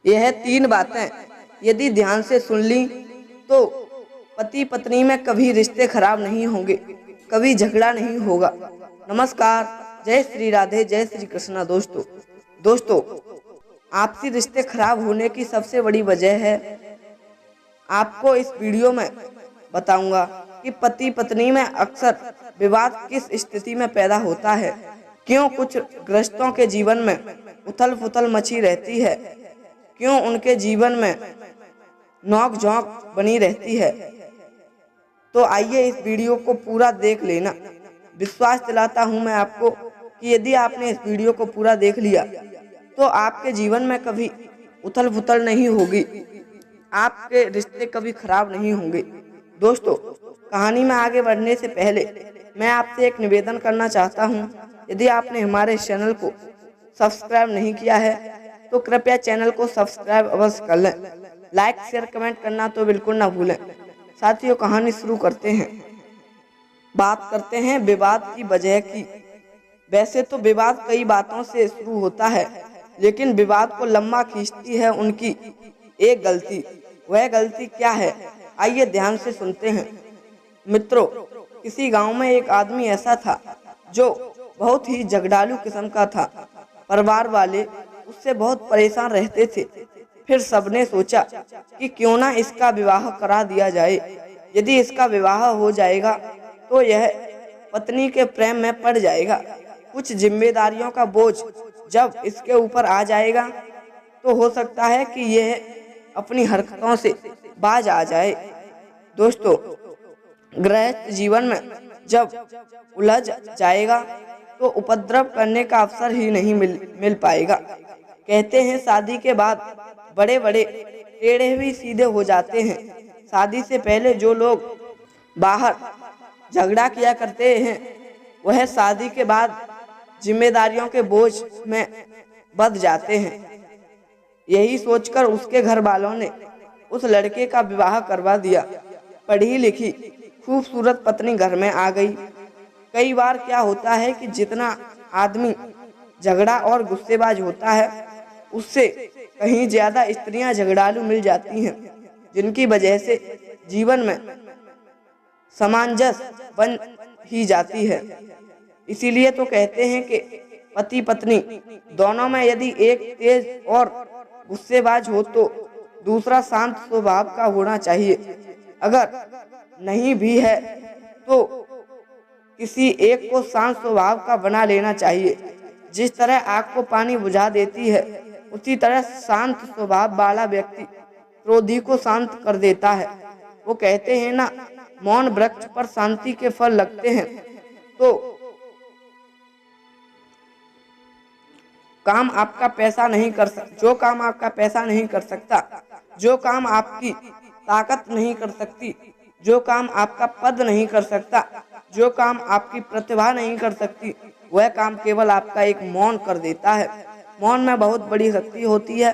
यह 3 बातें यदि ध्यान से सुन ली तो पति पत्नी में कभी रिश्ते खराब नहीं होंगे, कभी झगड़ा नहीं होगा। नमस्कार, जय श्री राधे, जय श्री कृष्णा। दोस्तों, आपसी रिश्ते खराब होने की सबसे बड़ी वजह है, आपको इस वीडियो में बताऊंगा कि पति पत्नी में अक्सर विवाद किस स्थिति में पैदा होता है, क्यों कुछ गृहस्थों के जीवन में उथल पुथल मची रहती है, क्यों उनके जीवन में नोक झोंक बनी रहती है। तो आइए इस वीडियो को पूरा देख लेना। विश्वास दिलाता हूं मैं आपको कि यदि आपने इस वीडियो को पूरा देख लिया तो आपके जीवन में कभी उथल पुथल नहीं होगी, आपके रिश्ते कभी खराब नहीं होंगे। दोस्तों, कहानी में आगे बढ़ने से पहले मैं आपसे एक निवेदन करना चाहता हूं। यदि आपने हमारे चैनल को सब्सक्राइब नहीं किया है तो कृपया चैनल को सब्सक्राइब अवश्य कर लें। लाइक शेयर कमेंट करना तो बिल्कुल ना भूलें। साथियों, कहानी शुरू करते हैं। बात करते हैं विवाद की वजह की। वैसे तो विवाद कई बातों से शुरू होता है, लेकिन विवाद को लंबा खींचती है उनकी एक गलती। वह गलती क्या है, आइए ध्यान से सुनते हैं। मित्रों, किसी गांव में एक आदमी ऐसा था जो बहुत ही झगड़ालू किस्म का था। परिवार वाले उससे बहुत परेशान रहते थे। फिर सबने सोचा कि क्यों ना इसका विवाह करा दिया जाए। यदि इसका विवाह हो जाएगा तो यह पत्नी के प्रेम में पड़ जाएगा। कुछ जिम्मेदारियों का बोझ जब इसके ऊपर आ जाएगा तो हो सकता है कि यह अपनी हरकतों से बाज आ जाए। दोस्तों, गृहस्थ जीवन में जब उलझ जाएगा तो उपद्रव करने का अवसर ही नहीं मिल पाएगा। कहते हैं शादी के बाद बड़े बड़े टेढ़े भी सीधे हो जाते हैं। शादी से पहले जो लोग बाहर झगड़ा किया करते हैं वह शादी के बाद जिम्मेदारियों के बोझ में बंध जाते हैं। यही सोचकर उसके घर वालों ने उस लड़के का विवाह करवा दिया। पढ़ी लिखी खूबसूरत पत्नी घर में आ गई। कई बार क्या होता है कि जितना आदमी झगड़ा और गुस्सेबाज होता है उससे कहीं ज्यादा स्त्रियां झगड़ालू मिल जाती हैं, जिनकी वजह से जीवन में सामंजस्य बन ही जाती है। इसीलिए तो कहते हैं कि पति पत्नी दोनों में यदि एक तेज और गुस्सेबाज हो तो दूसरा शांत स्वभाव का होना चाहिए। अगर नहीं भी है तो किसी एक को शांत स्वभाव का बना लेना चाहिए। जिस तरह आग को पानी बुझा देती है, उसी तरह शांत स्वभाव वाला व्यक्ति क्रोधी को शांत कर देता है। वो कहते हैं ना, मौन वृक्ष पर शांति के फल लगते हैं। तो काम आपका पैसा नहीं कर सकता, जो काम आपका पैसा नहीं कर सकता, जो काम आपकी ताकत नहीं कर सकती, जो काम आपका पद नहीं कर सकता, जो काम आपकी प्रतिभा नहीं कर सकती, वह काम केवल आपका एक मौन कर देता है। मौन में बहुत बड़ी शक्ति होती है।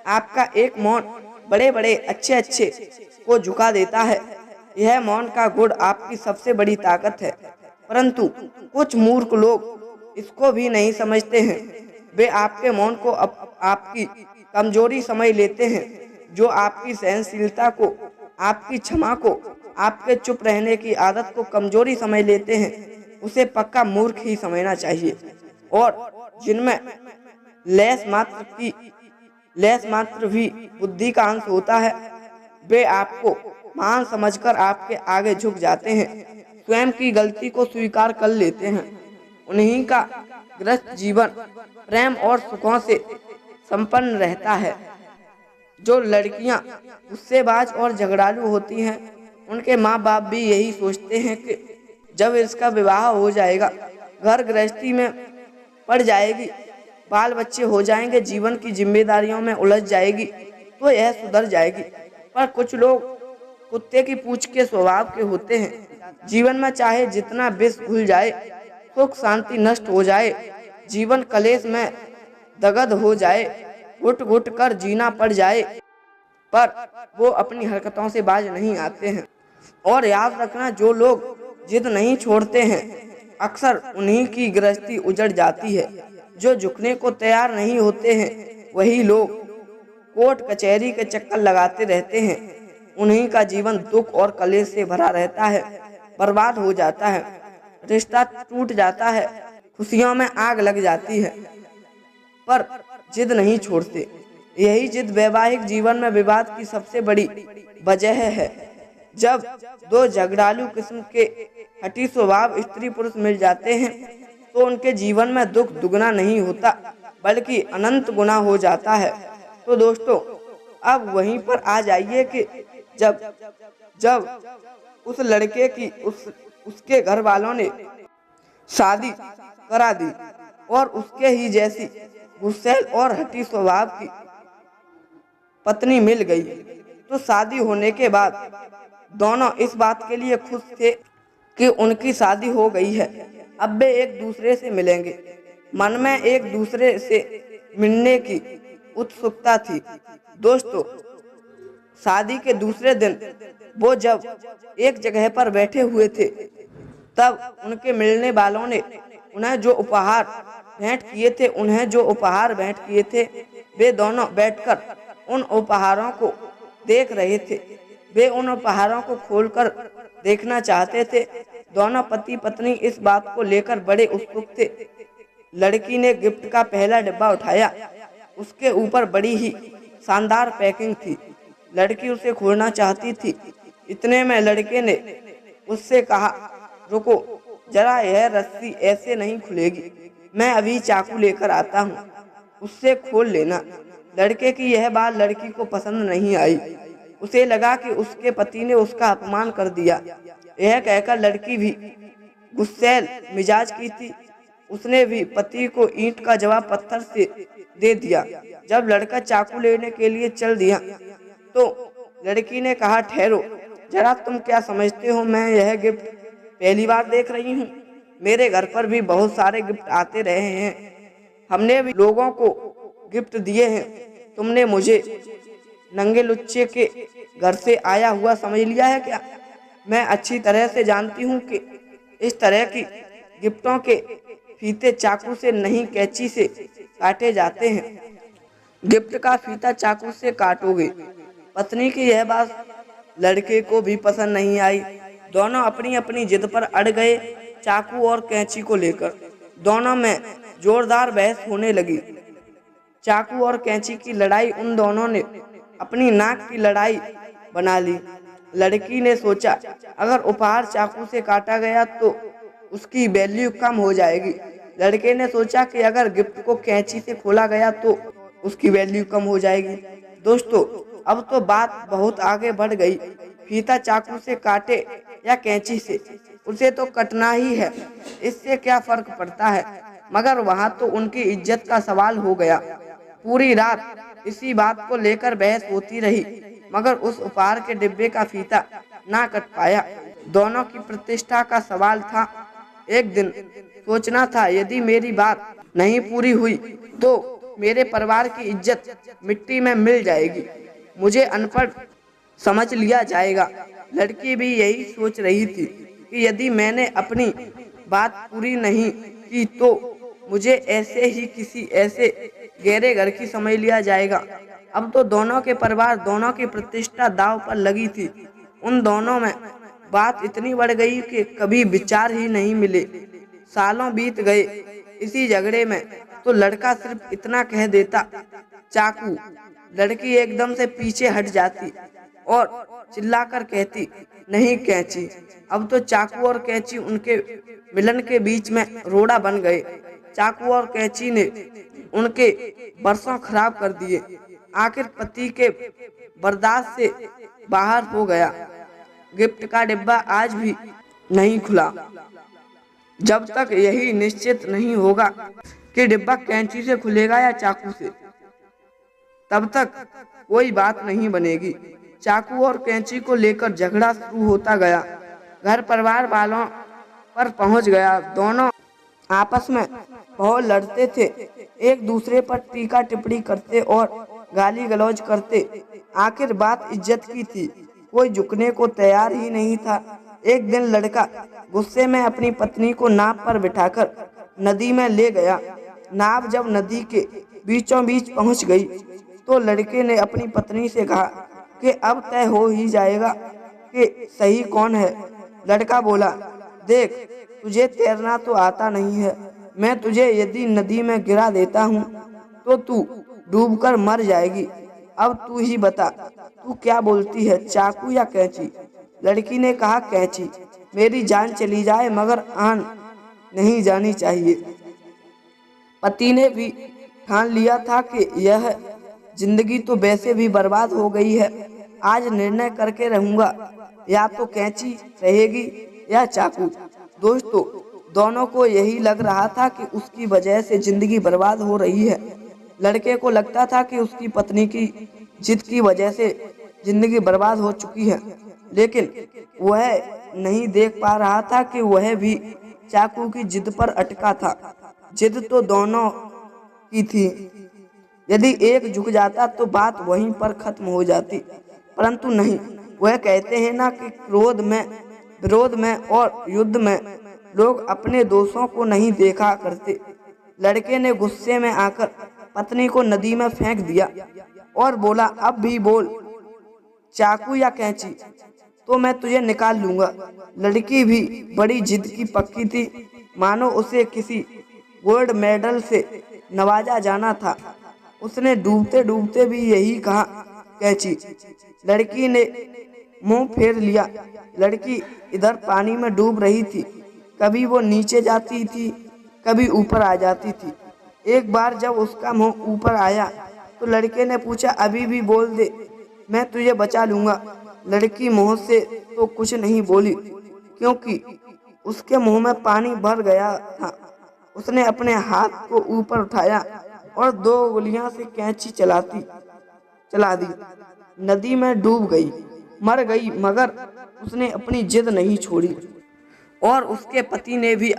आपका एक मौन बड़े बड़े अच्छे अच्छे को झुका देता है। यह मौन का गुण आपकी सबसे बड़ी ताकत है। परंतु कुछ मूर्ख लोग इसको भी नहीं समझते हैं। वे आपके मौन को आपकी कमजोरी समझ लेते हैं। जो आपकी सहनशीलता को, आपकी क्षमा को, आपके चुप रहने की आदत को कमजोरी समझ लेते हैं, उसे पक्का मूर्ख ही समझना चाहिए। और जिनमें लेस मात्र भी बुद्धि का अंश होता है, वे आपको महान समझकर आपके आगे झुक जाते हैं, स्वयं की गलती को स्वीकार कर लेते हैं। उन्हीं का गृहस्थ जीवन प्रेम और सुखों से संपन्न रहता है। जो लड़कियां गुस्सेबाज और झगड़ालू होती हैं, उनके माँ बाप भी यही सोचते हैं कि जब इसका विवाह हो जाएगा, घर गृहस्थी में पड़ जाएगी, बाल बच्चे हो जाएंगे, जीवन की जिम्मेदारियों में उलझ जाएगी तो यह सुधर जाएगी। पर कुछ लोग कुत्ते की पूंछ के स्वभाव के होते हैं। जीवन में चाहे जितना विष घुल जाए, सुख शांति नष्ट हो जाए, जीवन कलेश में दगध हो जाए, घुट घुट कर जीना पड़ जाए, पर वो अपनी हरकतों से बाज नहीं आते हैं। और याद रखना, जो लोग जिद नहीं छोड़ते हैं अक्सर उन्हीं की गृहस्थी उजड़ जाती है। जो झुकने को तैयार नहीं होते हैं वही लोग कोर्ट कचहरी के चक्कर लगाते रहते हैं। उन्हीं का जीवन दुख और कलेश से भरा रहता है, बर्बाद हो जाता है, रिश्ता टूट जाता है, खुशियों में आग लग जाती है, पर जिद नहीं छोड़ते। यही जिद वैवाहिक जीवन में विवाद की सबसे बड़ी वजह है। जब दो झगड़ालू किस्म के हठी स्वभाव स्त्री पुरुष मिल जाते हैं तो उनके जीवन में दुख दुगना नहीं होता बल्कि अनंत गुना हो जाता है। तो दोस्तों, अब वहीं पर आ जाइए कि जब जब उस लड़के की उसके घर वालों ने शादी करा दी और उसके ही जैसी गुस्सैल और हठी स्वभाव की पत्नी मिल गई, तो शादी होने के बाद दोनों इस बात के लिए खुश थे कि उनकी शादी हो गई है, अब वे एक दूसरे से मिलेंगे। मन में एक दूसरे से मिलने की उत्सुकता थी। दोस्तों, शादी के दूसरे दिन वो जब एक जगह पर बैठे हुए थे, तब उनके मिलने वालों ने उन्हें जो उपहार भेंट किए थे, वे दोनों बैठकर उन उपहारों को देख रहे थे। वे उन उपहारों को खोलकर देखना चाहते थे। दोनों पति पत्नी इस बात को लेकर बड़े उत्सुक थे। लड़की ने गिफ्ट का पहला डिब्बा उठाया। उसके ऊपर बड़ी ही शानदार पैकिंग थी। लड़की उसे खोलना चाहती थी। इतने में लड़के ने उससे कहा, रुको जरा, यह रस्सी ऐसे नहीं खुलेगी, मैं अभी चाकू लेकर आता हूँ, उससे खोल लेना। लड़के की यह बात लड़की को पसंद नहीं आई। उसे लगा कि उसके पति ने उसका अपमान कर दिया। यह कहकर लड़की भी गुस्सैल मिजाज की थी। उसने भी पति को ईंट का जवाब पत्थर से दे दिया। जब लड़का चाकू लेने के लिए चल दिया तो लड़की ने कहा, ठहरो जरा, तुम क्या समझते हो मैं यह गिफ्ट पहली बार देख रही हूँ? मेरे घर पर भी बहुत सारे गिफ्ट आते रहे हैं, हमने भी लोगों को गिफ्ट दिए हैं। तुमने मुझे नंगे लुच्चे के घर से आया हुआ समझ लिया है क्या? मैं अच्छी तरह से जानती हूँ कि इस तरह की गिफ्टों के फीते चाकू से नहीं, कैंची से काटे जाते हैं। गिफ्ट का फीता चाकू से काटोगे। पत्नी की यह बात लड़के को भी पसंद नहीं आई। दोनों अपनी अपनी जिद पर अड़ गए। चाकू और कैंची को लेकर दोनों में जोरदार बहस होने लगी। चाकू और कैंची की लड़ाई उन दोनों ने अपनी नाक की लड़ाई बना ली। लड़की ने सोचा, अगर उपहार चाकू से काटा गया तो उसकी वैल्यू कम हो जाएगी। लड़के ने सोचा कि अगर गिफ्ट को कैंची से खोला गया तो उसकी वैल्यू कम हो जाएगी। दोस्तों, अब तो बात बहुत आगे बढ़ गई। फीता चाकू से काटे या कैंची से, उसे तो कटना ही है, इससे क्या फर्क पड़ता है। मगर वहाँ तो उनकी इज्जत का सवाल हो गया। पूरी रात इसी बात को लेकर बहस होती रही, मगर उस उपहार के डिब्बे का फीता ना कट पाया। दोनों की प्रतिष्ठा का सवाल था। एक दिन सोचना था, यदि मेरी बात नहीं पूरी हुई तो मेरे परिवार की इज्जत मिट्टी में मिल जाएगी, मुझे अनपढ़ समझ लिया जाएगा। लड़की भी यही सोच रही थी कि यदि मैंने अपनी बात पूरी नहीं की तो मुझे ऐसे ही किसी ऐसे गहरे घर की समझ लिया जाएगा। अब तो दोनों के परिवार, दोनों की प्रतिष्ठा दांव पर लगी थी। उन दोनों में बात इतनी बढ़ गई कि कभी विचार ही नहीं मिले। सालों बीत गए इसी झगड़े में, तो लड़का सिर्फ इतना कह देता, चाकू। लड़की एकदम से पीछे हट जाती और चिल्लाकर कहती, नहीं कैंची। अब तो चाकू और कैंची उनके मिलन के बीच में रोड़ा बन गए। चाकू और कैंची ने उनके बरसों खराब कर दिए। आखिर पति के बर्दाश्त से बाहर हो गया। गिफ्ट का डिब्बा आज भी नहीं खुला। जब तक यही निश्चित नहीं होगा कि डिब्बा कैंची से खुलेगा या चाकू से, तब तक कोई बात नहीं बनेगी। चाकू और कैंची को लेकर झगड़ा शुरू होता गया। घर परिवार वालों पर पहुंच गया। दोनों आपस में बहुत लड़ते थे, एक दूसरे पर टीका टिप्पणी करते और गाली गलौज करते। आखिर बात इज्जत की थी, कोई झुकने को तैयार ही नहीं था। एक दिन लड़का गुस्से में अपनी पत्नी को नाव पर बिठाकर नदी में ले गया। नाव जब नदी के बीचों बीच पहुंच गई तो लड़के ने अपनी पत्नी से कहा कि अब तय हो ही जाएगा कि सही कौन है। लड़का बोला, देख, तुझे तैरना तो आता नहीं है, मैं तुझे यदि नदी में गिरा देता हूँ तो तू डूबकर मर जाएगी। अब तू ही बता, तू क्या बोलती है, चाकू या कैंची? लड़की ने कहा, कैंची। मेरी जान चली जाए मगर आन नहीं जानी चाहिए। पति ने भी ठान लिया था कि यह जिंदगी तो वैसे भी बर्बाद हो गई है, आज निर्णय करके रहूंगा, या तो कैंची रहेगी या चाकू। दोस्तों, दोनों को यही लग रहा था कि उसकी वजह से जिंदगी बर्बाद हो रही है। लड़के को लगता था कि उसकी पत्नी की जिद की वजह से जिंदगी बर्बाद हो चुकी है, लेकिन वह नहीं देख पा रहा था कि वह भी चाकू की जिद पर अटका था। जिद तो दोनों की थी। यदि एक झुक जाता तो बात वहीं पर खत्म हो जाती, परंतु नहीं। वह कहते हैं ना कि क्रोध में, विरोध में और युद्ध में लोग अपने दोषों को नहीं देखा करते। लड़के ने गुस्से में आकर पत्नी को नदी में फेंक दिया और बोला, अब भी बोल, चाकू या कैंची, तो मैं तुझे निकाल लूंगा। लड़की भी बड़ी जिद की पक्की थी, मानो उसे किसी गोल्ड मेडल से नवाजा जाना था। उसने डूबते डूबते भी यही कहा, कैंची। लड़की ने मुंह फेर लिया। लड़की इधर पानी में डूब रही थी, कभी वो नीचे जाती थी, कभी ऊपर आ जाती थी। एक बार जब उसका मुंह ऊपर आया तो लड़के ने पूछा, अभी भी बोल दे, मैं तुझे बचा लूंगा। लड़की मुंह से तो कुछ नहीं बोली, क्योंकि उसके मुंह में पानी भर गया था। उसने अपने हाथ को ऊपर उठाया और 2 उंगलियों से कैंची चला दी। नदी में डूब गई, मर गई, मगर उसने अपनी जिद नहीं छोड़ी। और उसके पति ने भी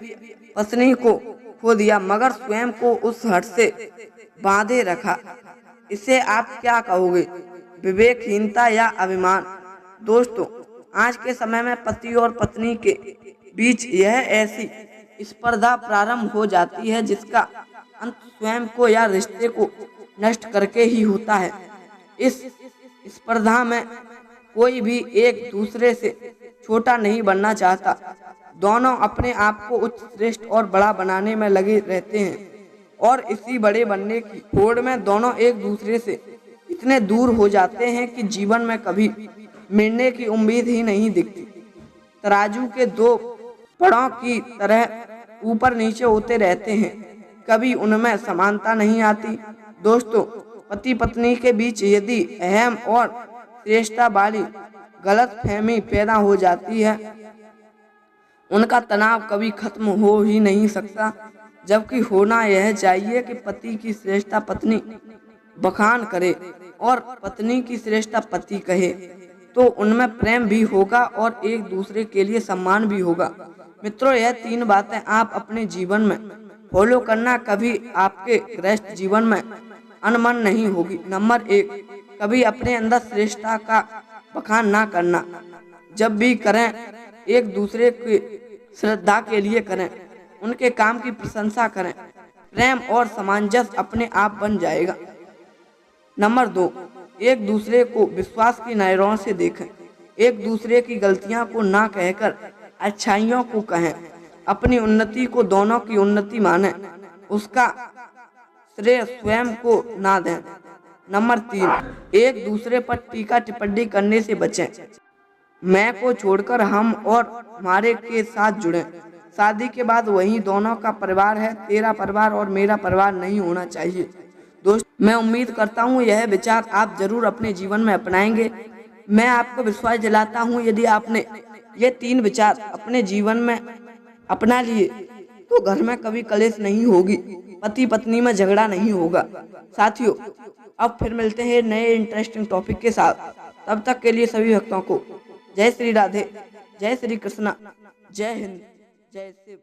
पत्नी को खो दिया, मगर स्वयं को उस हट से बांधे रखा। इसे आप क्या कहोगे, विवेकहीनता या अभिमान? दोस्तों, आज के समय में पति और पत्नी के बीच यह ऐसी स्पर्धा प्रारंभ हो जाती है जिसका अंत स्वयं को या रिश्ते को नष्ट करके ही होता है। इस स्पर्धा में कोई भी एक दूसरे से छोटा नहीं बनना चाहता। दोनों अपने आप को उच्च, श्रेष्ठ और बड़ा बनाने में लगे रहते हैं, और इसी बड़े बनने की होड़ में दोनों एक दूसरे से इतने दूर हो जाते हैं कि जीवन में कभी मिलने की उम्मीद ही नहीं दिखती। तराजू के 2 पड़ों की तरह ऊपर नीचे होते रहते हैं, कभी उनमें समानता नहीं आती। दोस्तों, पति पत्नी के बीच यदि अहम और श्रेष्ठता वाली गलतफहमी पैदा हो जाती है, उनका तनाव कभी खत्म हो ही नहीं सकता। जबकि होना यह चाहिए कि पति की श्रेष्ठता पत्नी बखान करे और पत्नी की श्रेष्ठता पति कहे, तो उनमें प्रेम भी होगा और एक दूसरे के लिए सम्मान भी होगा। मित्रों, यह 3 बातें आप अपने जीवन में फॉलो करना, कभी आपके गृहस्थ जीवन में अनमन नहीं होगी। नंबर 1, कभी अपने अंदर श्रेष्ठता का बखान ना करना। जब भी करें, एक दूसरे की श्रद्धा के लिए करें, उनके काम की प्रशंसा करें, प्रेम और सामंजस्य अपने आप बन जाएगा। नंबर 2, एक दूसरे को विश्वास की नजरों से देखें। एक दूसरे की गलतियां को ना कहकर अच्छाइयों को कहें। अपनी उन्नति को दोनों की उन्नति माने, उसका श्रेय स्वयं को ना दें। नंबर 3, एक दूसरे पर टीका टिप्पणी करने से बचें। मैं को छोड़कर हम और हमारे के साथ जुड़ें। शादी के बाद वही दोनों का परिवार है, तेरा परिवार और मेरा परिवार नहीं होना चाहिए। दोस्त, मैं उम्मीद करता हूँ यह विचार आप जरूर अपने जीवन में अपनाएंगे। मैं आपको विश्वास दिलाता हूँ, यदि आपने ये 3 विचार अपने जीवन में अपना लिए तो घर में कभी कलेश नहीं होगी, पति पत्नी में झगड़ा नहीं होगा। साथियों, अब फिर मिलते हैं नए इंटरेस्टिंग टॉपिक के साथ। तब तक के लिए सभी भक्तों को जय श्री राधे, जय श्री कृष्णा, जय हिंद, जय शिव।